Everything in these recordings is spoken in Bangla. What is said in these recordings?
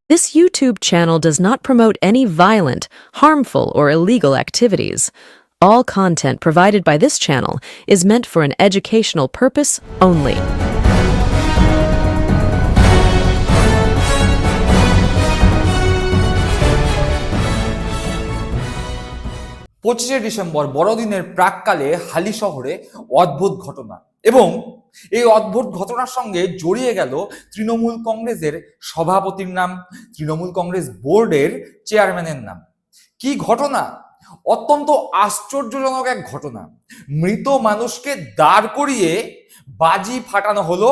This YouTube channel does not promote any violent, harmful, or illegal activities. All content provided by this channel is meant for an educational purpose only. পঁচিশে ডিসেম্বর বড়দিনের প্রাককালে হালি শহরে অদ্ভুত ঘটনা এবং এই অদ্ভুত ঘটনার সঙ্গে জড়িয়ে গেল তৃণমূল কংগ্রেসের সভাপতির নাম, তৃণমূল কংগ্রেস বোর্ডের চেয়ারম্যানের নাম। কি ঘটনা! অত্যন্ত আশ্চর্যজনক এক ঘটনা। মৃত মানুষকে দাঁড় করিয়ে বাজি ফাটানো হলো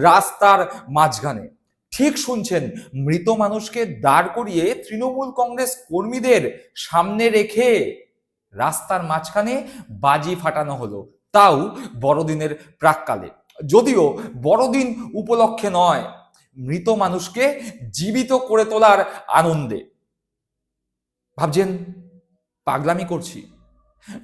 রাস্তার মাঝখানে। ঠিক শুনছেন, মৃত মানুষকে দাঁড় করিয়ে তৃণমূল কংগ্রেস কর্মীদের সামনে রেখে রাস্তার মাঝখানে বাজি ফাটানো হলো, তাও বড়দিনের প্রাককালে। যদিও বড়দিন উপলক্ষে নয়, মৃত মানুষকে জীবিত করে তোলার আনন্দে। ভাবছেন পাগলামি করছি,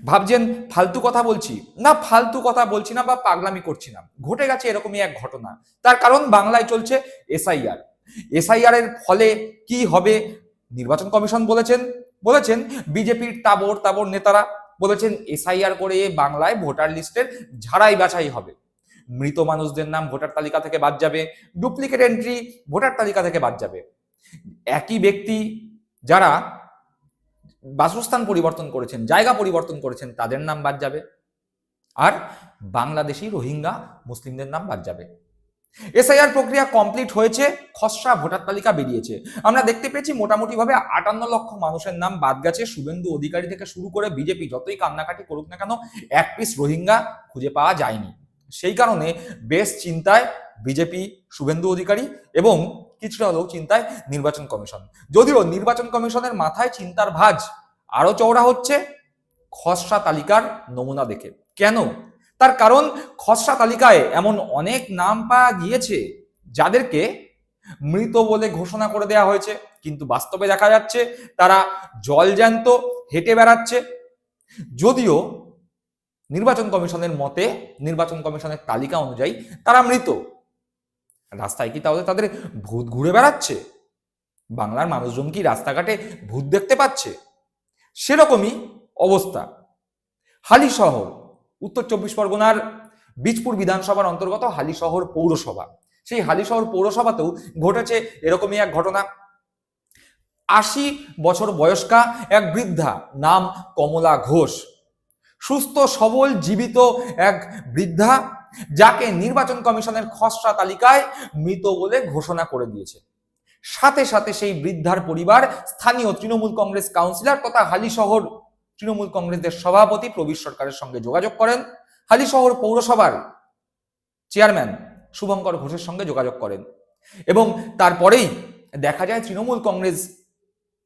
ভাবছেন ফালতু কথা বলছি, না ফালতু কথা বলছি না বা পাগলামি করছি না। ঘটে গেছে এরকমই এক ঘটনা। তার কারণ বাংলায় চলছে এসআইআর এর ফলে কি হবে নির্বাচন কমিশন বলেছেন বিজেপির তাবর নেতারা বলেছেন এসআইআর করে বাংলায় ভোটার লিস্টের ঝাড়াই বাছাই হবে। মৃত মানুষদের নাম ভোটার তালিকা থেকে বাদ যাবে, ডুপ্লিকেট এন্ট্রি ভোটার তালিকা থেকে বাদ যাবে। একই ব্যক্তি যারা বাসস্থান পরিবর্তন করেছেন, জায়গা পরিবর্তন করেছেন, তাদের নাম বাদ যাবে, আর বাংলাদেশি রোহিঙ্গা মুসলিমদের নাম বাদ যাবে। এসআইআর প্রক্রিয়া কমপ্লিট হয়েছে, খসড়া ভোটার তালিকা বেরিয়েছে। আমরা দেখতে পেয়েছি মোটামুটি ভাবে 58 লক্ষ মানুষের নাম বাদ গেছে। শুভেন্দু অধিকারী থেকে শুরু করে বিজেপি যতই কান্নাকাটি করুক না কেন, এক পিস রোহিঙ্গা খুঁজে পাওয়া যায়নি। সেই কারণে বেশ চিন্তায় বিজেপি, শুভেন্দু অধিকারী এবং কিছুটা হলেও চিন্তায় নির্বাচন কমিশন। যদিও নির্বাচন কমিশনের মাথায় চিন্তার ভাঁজ আরো চওড়া হচ্ছে খসড়া তালিকার নমুনা দেখে। কেন? তার কারণ খসড়া তালিকায় এমন অনেক নাম পাওয়া গিয়েছে যাদেরকে মৃত বলে ঘোষণা করে দেওয়া হয়েছে, কিন্তু বাস্তবে দেখা যাচ্ছে তারা জলজ্যান্ত হেঁটে বেড়াচ্ছে। যদিও নির্বাচন কমিশনের মতে, নির্বাচন কমিশনের তালিকা অনুযায়ী তারা মৃত। রাস্তায় কি তাহলে তাদের ভূত ঘুরে বেড়াচ্ছে? বাংলার মানুষজন কি রাস্তাঘাটে ভূত দেখতে পাচ্ছে? সেরকমই অবস্থা হালিশহর, উত্তর 24 পরগনার বীজপুর বিধানসভার অন্তর্গত হালিশহর পৌরসভা। সেই হালিশহর পৌরসভাতেও ঘটেছে এরকমই এক ঘটনা। 80 বছর বয়স্কা এক বৃদ্ধা, নাম কমলা ঘোষ, সুস্থ সবল জীবিত এক বৃদ্ধা, যাকে নির্বাচন কমিশনের খসড়া তালিকায় মৃত বলে ঘোষণা করে দিয়েছে। সাথে সাথে সেই বৃদ্ধার পরিবার স্থানীয় তৃণমূল কংগ্রেস কাউন্সিলর তথা হালিশহর তৃণমূল কংগ্রেসের সভাপতি প্রবীর সরকারের সঙ্গে যোগাযোগ করেন। হালিশহর পৌরসভার চেয়ারম্যান শুভঙ্কর ঘোষের সঙ্গে যোগাযোগ করেন এবং তারপরেই দেখা যায় তৃণমূল কংগ্রেস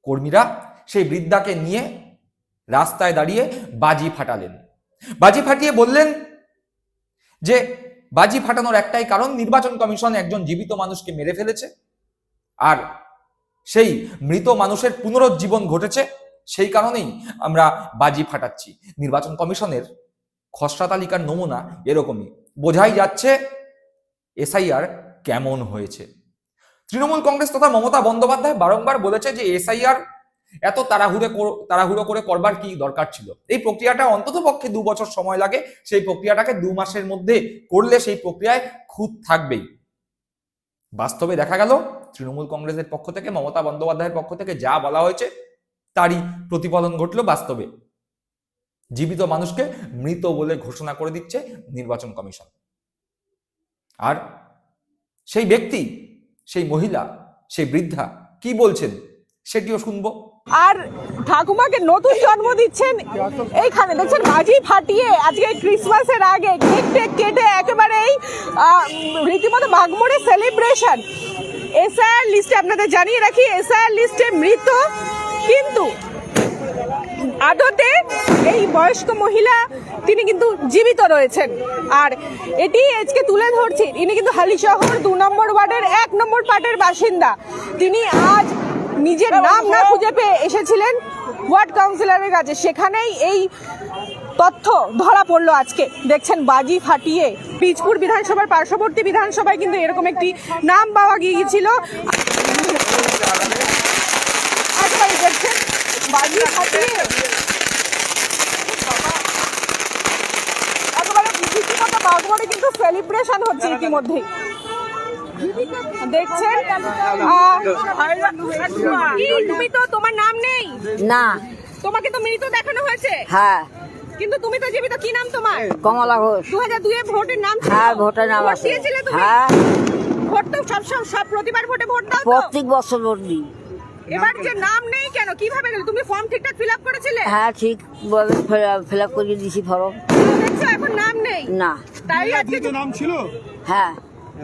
কর্মীরা সেই বৃদ্ধাকে নিয়ে রাস্তায় দাঁড়িয়ে বাজি ফাটালেন। বাজি ফাটিয়ে বললেন যে বাজি ফাটানোর একটাই কারণ, নির্বাচন কমিশন একজন জীবিত মানুষকে মেরে ফেলেছে আর সেই মৃত মানুষের পুনরুজ্জীবন ঘটেছে, সেই কারণেই আমরা বাজি ফাটাচ্ছি। নির্বাচন কমিশনের খসড়া তালিকার নমুনা এরকমই। বোঝাই যাচ্ছে এসআইআর কেমন হয়েছে। তৃণমূল কংগ্রেস তথা মমতা বন্দ্যোপাধ্যায় বারংবার বলেছে যে এসআইআর এত তাড়াহুড়ো করে করবার কি দরকার ছিল। এই প্রক্রিয়াটা অন্তত পক্ষে 2 বছর সময় লাগে, সেই প্রক্রিয়াটাকে 2 মাসের মধ্যে করলে সেই প্রক্রিয়ায় খুঁত থাকবেই। বাস্তবে দেখা গেল তৃণমূল কংগ্রেসের পক্ষ থেকে, মমতা বন্দ্যোপাধ্যায়ের পক্ষ থেকে যা বলা হয়েছে তারই প্রতিফলন ঘটল বাস্তবে। জীবিত মানুষকে মৃত বলে ঘোষণা করে দিচ্ছে নির্বাচন কমিশন। আর সেই ব্যক্তি, সেই মহিলা, সেই বৃদ্ধা কি বলছেন সেটিও শুনবো। আর ঠাকুমাকে নতুন জন্ম দিচ্ছেন এইখানে, দেখছেন বাজি ফাটিয়ে আজকে ক্রিসমাসের আগে কেক কেটে একেবারেই রীতিমতো বাগমোড়ে সেলিব্রেশন। এসআইআর লিস্টে আপনাদের জানিয়ে রাখি, এসআইআর লিস্টে মৃত, কিন্তু আদতে এই বয়স্ক মহিলা তিনি কিন্তু জীবিত রয়েছেন। আর এটি আজকে তুলে ধরছি, ইনি কিন্তু হালিশহর 2 নম্বর ওয়ার্ডের 1 নম্বর পার্টের বাসিন্দা। তিনি আজ নিজের নাম না খুঁজে পেয়ে এসেছিলেন ওয়ার্ড কাউন্সিলরের কাছে, সেখানেই এই তথ্য ধরা পড়লো আজকে। দেখছেন বাজি ফাটিয়ে পিচপুর বিধানসভার পার্শ্ববর্তী বিধানসভায় কিন্তু এরকম একটি নাম পাওয়া গিয়েছিল। একেবারে দেখছেন বাজি ফাটিয়ে একেবারে রীতিমতো বাগমারে কিন্তু সেলিব্রেশন হচ্ছে ইতিমধ্যেই। দেখছেন তুমি তো, তোমার নাম নেই না, তোমাকে তো মৃত দেখানো হয়েছে। হ্যাঁ, কিন্তু তুমি তো জীবিত। কি নাম তোমার? কমলা ঘোষ। 2002 এ ভোটের নাম ছিল। হ্যাঁ, ভোটের নাম ভোট আছে। দিয়েছিলে তুমি? হ্যাঁ, ভোট তো সব প্রতিবার ভোটে ভোট দাও তো? প্রত্যেক বছর ভোট দিই। এবার যে নাম নেই কেন, কিভাবে গেল? তুমি ফর্ম ঠিকঠাক ফিল আপ করেছিলে? হ্যাঁ, ঠিক ফিল আপ করে দিয়েছি ফর্ম। দেখছো এখন নাম নেই। না, তাই আজকে নাম ছিল, হ্যাঁ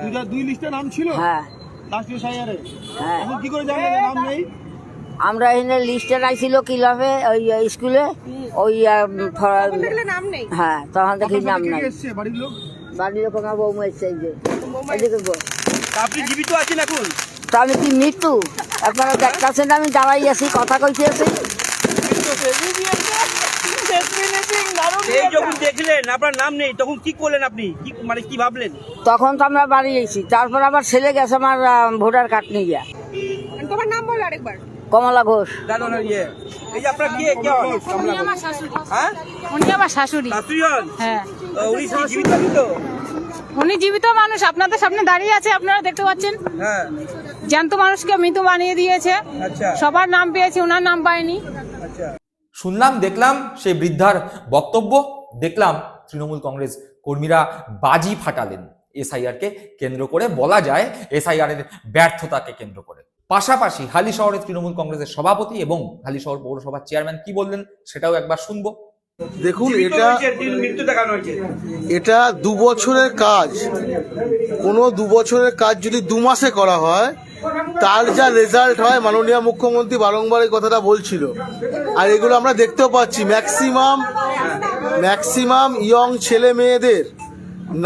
2002 লিস্টে নাম ছিল, হ্যাঁ লাস্ট এসআইআর হ্যাঁ। এখন কি করে জানলেন যে নাম নেই? আমরা এখানে লিস্টে রাখছিল ক্লাবে, ওই স্কুলে, ওই বলতে গেলে নাম নেই। হ্যাঁ, তখন দেখি আপনার নাম সাথে কে নাই। কে এসছে বাড়ির লোক? বাড়ির লোক আমার বৌমা এসছে, এই যে এদিকে বউ। তা আপনি জীবিত আছেন এখন? তো আমি কি মৃত্যু? আপনারা দেখতেছেন আমি দাঁড়াই আছি, কথা কইতে আছি। এই যখন দেখলেন আপনার নাম নেই তখন কি করলেন আপনি? কি মানে কি ভাবলেন? তখন তো আমরা বাড়ি এসেছি, তারপর আবার ছেলে গেছে আমার ভোটার কার্ড নিয়ে গিয়া। তোমার নাম বলো আরেকবার। কমলা ঘোষ। দাদা ইয়ে এই যে আপনার কে কে হন? হ্যাঁ, উনি আমার শাশুড়ি। শাশুড়ি হন? হ্যাঁ, উনি কি জীবিত আছেন তো? উনি জীবিত মানুষ, আপনাদের সামনে দাঁড়িয়ে আছে, আপনারা দেখতে পাচ্ছেন। হ্যাঁ, জ্যান্ত মানুষকে মৃত বানিয়ে দিয়েছে। আচ্ছা সবার নাম পেয়েছে, ওনার নাম পায়নি। আচ্ছা। শুনলাম, দেখলাম সেই বৃদ্ধার বক্তব্য, দেখলাম তৃণমূল কংগ্রেস কর্মীরা বাজি ফাটালেন এসআইআর কে কেন্দ্র করে, বলা যায় এসআইআর এর ব্যর্থতাকে কেন্দ্র করে। পাশাপাশি হালিশহরের তৃণমূল কংগ্রেসের সভাপতি এবং হালিশহর পৌরসভার চেয়ারম্যান কি বললেন সেটাও একবার শুনবো। দেখুন, জীবিত এটা হয়েছে, মৃত্যু দেখানো হয়েছে। এটা 2 বছরের কাজ। কোনো 2 বছরের কাজ যদি 2 মাসে করা হয়, তার যা রেজাল্ট হয়, মাননীয় মুখ্যমন্ত্রী বারংবার এই কথাটা বলছিল। আর এগুলো আমরা দেখতেও পাচ্ছি, ম্যাক্সিমাম ইয়ং ছেলে মেয়েদের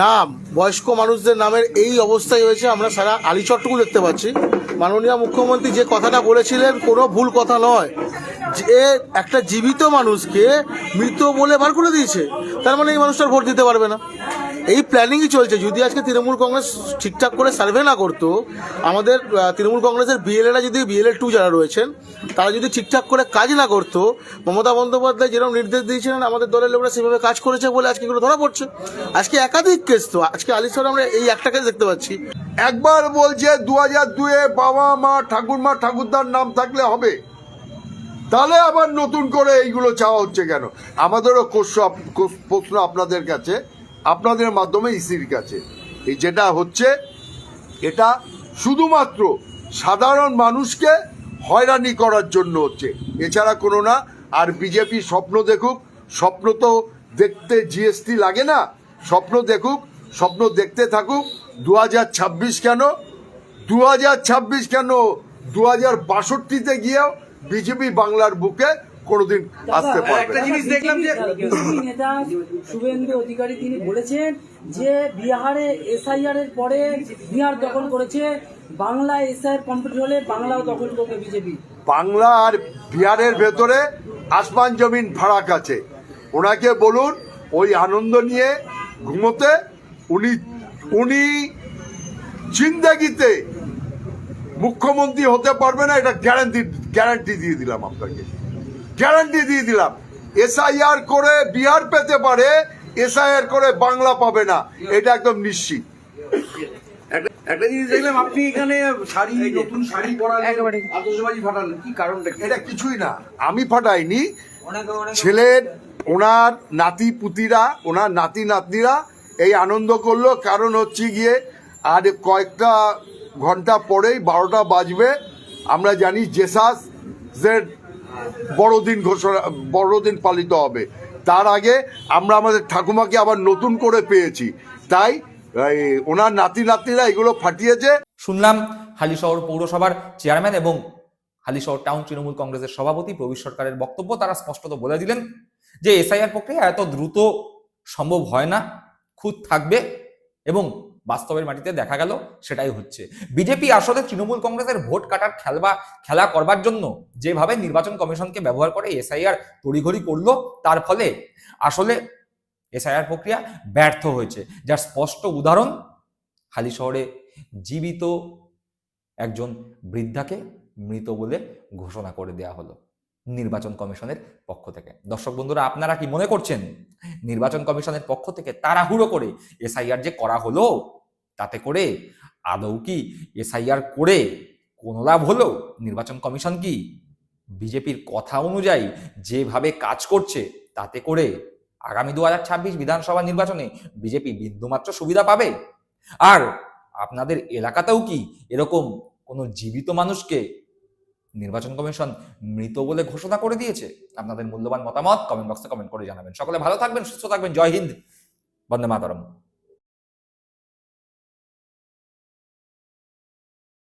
নাম, বয়স্ক মানুষদের নামের এই অবস্থায় হয়েছে। আমরা সারা আলিচরটুকু দেখতে পাচ্ছি। মাননীয় মুখ্যমন্ত্রী যে কথাটা বলেছিলেন কোনো ভুল কথা নয়, যে একটা জীবিত মানুষকে মৃত বলে বার করে দিয়েছে, তার মানে এই মানুষটার ভোট দিতে পারবে না। এই প্ল্যানিংই চলছে। যদি আজকে তৃণমূল কংগ্রেস ঠিকঠাক করে সার্ভে না করতো, আমাদের তৃণমূল কংগ্রেসের বিএলএরা যদি বিএলএ 2 যারা রয়েছেন তারা যদি ঠিকঠাক করে কাজ না করতো, মমতা বন্দ্যোপাধ্যায় যেরকম নির্দেশ দিয়েছিলেন আমাদের দলের লোকরা সেভাবে কাজ করেছে বলে আজকে এগুলো ধরা পড়ছে। আজকে একাধিক কেস, তো আজকে আলিশহরে আমরা এই একটা কেস দেখতে পাচ্ছি। একবার বলছে 2002-এ বাবা মা ঠাকুরমা ঠাকুরদার নাম থাকলে হবে, তাহলে আবার নতুন করে এইগুলো চাওয়া হচ্ছে কেন? আমাদেরও প্রশ্ন আপনাদের কাছে, আপনাদের মাধ্যমে ইসির কাছে। এই যেটা হচ্ছে এটা শুধুমাত্র সাধারণ মানুষকে হয়রানি করার জন্য হচ্ছে, এছাড়া কোনো না। আর বিজেপি স্বপ্ন দেখুক, স্বপ্ন তো দেখতে জিএসটি লাগে না, স্বপ্ন দেখুক, স্বপ্ন দেখতে থাকুক। 2026 কেন, 2026 কেন, 2062-তে গিয়েও বিজেপি বাংলার বুকে কোনোদিন আসতে পারবে একটা না। জিনিস দেখলাম যে বিজেপি নেতা শুভেন্দু অধিকারী তিনি বলেছেন যে বিহারে এসআইআর এর পরে বিহার দখল করেছে, বাংলা এসআইআর কমপ্লিট হলে বাংলাও দখল করবে বিজেপি। বাংলা আর বিহারের ভেতরে আসমান জমিন ফারাক আছে। ওনাকে বলুন ওই আনন্দ নিয়ে ঘুমোতে। উনি জিন্দেগিতে মুখ্যমন্ত্রী হতে পারবে না, এটা গ্যারান্টি দিয়ে দিলাম আপনাকে, গ্যারান্টি দিয়ে দিলাম। এসআইআর করে বিহার পেতে পারে, এসআইআর করে বাংলা পাবে না, এটা একদম নিশ্চিত। একটা জিনিস দেখলাম আপনি এখানে শাড়ি, নতুন শাড়ি পরালেন, আতশবাজি ফাটালেন, কি কারণটা? এটা কিছুই না, আমি ফাটাইনি। ছেলের, ওনার নাতি পুতিরা, ওনার নাতি নাতনিরা এই আনন্দ করলো। কারণ হচ্ছে গিয়ে আর কয়েকটা ঘন্টা পরেই 12টা বাজবে, আমরা জানি জেসাসের বড়দিন পালিত হবে। তার আগে আমরা আমাদের ঠাকুমাকে আবার নতুন করে পেয়েছি, তাই ওনার নাতি নাতনিরা এগুলো ফাটিয়েছে। শুনলাম হালিশহর পৌরসভার চেয়ারম্যান এবং হালিশহর টাউন তৃণমূল কংগ্রেসের সভাপতি প্রবীর সরকারের বক্তব্য। তারা স্পষ্টত বলে দিলেন যে এসআইআর প্রক্রিয়া এত দ্রুত সম্ভব হয় না, খুঁত থাকবে এবং বাস্তবের মাটিতে দেখা গেল সেটাই হচ্ছে। বিজেপি আসলে তৃণমূল কংগ্রেসের ভোট কাটার খেলা করবার জন্য যেভাবে নির্বাচন কমিশনকে ব্যবহার করে এসআইআর তড়িঘড়ি করলো, তার ফলে আসলে এসআইআর প্রক্রিয়া ব্যর্থ হয়েছে, যার স্পষ্ট উদাহরণ হালিশহরে জীবিত একজন বৃদ্ধাকে মৃত বলে ঘোষণা করে দেওয়া হলো নির্বাচন কমিশনের পক্ষ থেকে। দর্শক বন্ধুরা, আপনারা কি মনে করছেন নির্বাচন কমিশনের পক্ষ থেকে তাড়াহুড়ো করে এসআইআর যে করা হলো, তাতে করে আদৌ কি এসআইআর করে কোনো লাভ হলো? নির্বাচন কমিশন কি বিজেপির কথা অনুযায়ী যেভাবে কাজ করছে তাতে করে আগামী 2026 বিধানসভা নির্বাচনে বিজেপি বিন্দুমাত্র সুবিধা পাবে? আর আপনাদের এলাকাতেও কি এরকম কোনো জীবিত মানুষকে নির্বাচন কমিশন মৃত বলে ঘোষণা করে দিয়েছে? আপনাদের মূল্যবান মতামত কমেন্ট বক্সে কমেন্ট করে জানাবেন। সকলে ভালো থাকবেন, সুস্থ থাকবেন। জয় হিন্দ, বন্দে মাতরম।